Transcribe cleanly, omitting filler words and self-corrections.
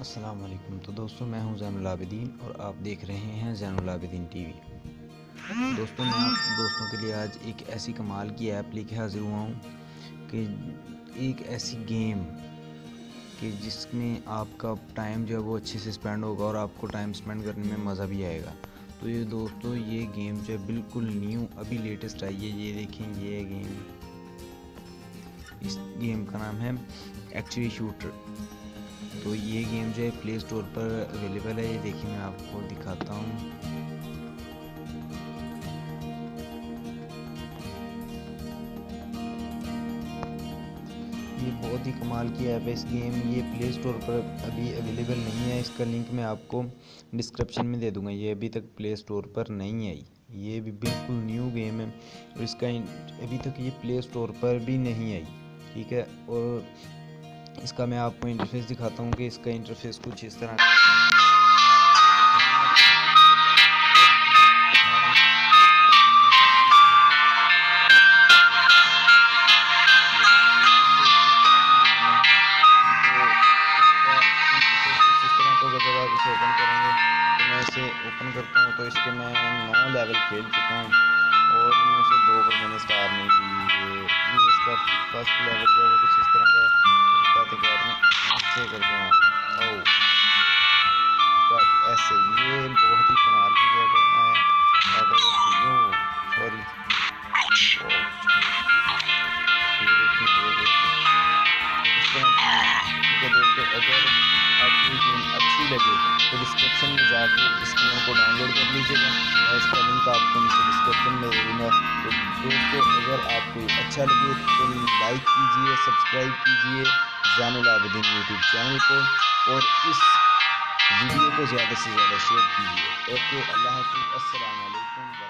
अस्सलाम वालेकुम। तो दोस्तों, मैं हूं ज़ैनुल आबिदीन और आप देख रहे हैं ज़ैनुल आबिदीन टीवी। दोस्तों, मैं आप दोस्तों के लिए आज एक ऐसी कमाल की ऐप लेके हाज़िर हुआ हूं कि एक ऐसी गेम कि जिसमें आपका टाइम जो है वो अच्छे से स्पेंड होगा और आपको टाइम स्पेंड करने में मज़ा भी आएगा। तो ये दोस्तों, ये गेम जो है बिल्कुल न्यू अभी लेटेस्ट आई है। ये देखें, ये गेम, इस गेम का नाम है एक्चुअली शूटर। तो ये गेम जो है प्ले स्टोर पर अवेलेबल है। ये देखिए, मैं आपको दिखाता हूँ। ये बहुत ही कमाल की ऐप है इस गेम। ये प्ले स्टोर पर अभी अवेलेबल नहीं है। इसका लिंक मैं आपको डिस्क्रिप्शन में दे दूँगा। ये अभी तक प्ले स्टोर पर नहीं आई। ये भी बिल्कुल न्यू गेम है और इसका अभी तक ये प्ले स्टोर पर भी नहीं आई। ठीक है, और इसका मैं आपको इंटरफेस दिखाता हूँ कि इसका इंटरफेस कुछ इस तरह ओपन करेंगे। तो मैं इसे ओपन करता हूँ तो इसके मैं 9 लेवल खेल चुका हूँ और इनमें से 2 पर मैंने स्टार नहीं दी। ये इसका फर्स्ट लेवल जो है वो कुछ इस तरह का होता है कि आपने अच्छे कर दिया ऐसे। ये बहुत ही कमाल की सॉरी दोस्तों, अगर आपको ये गेम अच्छी लगे तो डिस्क्रिप्शन में जाके इस गेम को डाउनलोड कर लीजिएगा। मैं इसका लिंक आपको नीचे डिस्क्रिप्शन में दे दूँगा। तो दोस्तों, अगर आपको अच्छा लगे तो लाइक कीजिए, सब्सक्राइब कीजिए ज़ैनुल आबिदीन यूट्यूब चैनल को और इस वीडियो को ज़्यादा से ज़्यादा शेयर कीजिए। ओके, अल्लाह हाफ़िज़, अस्सलाम वालेकुम।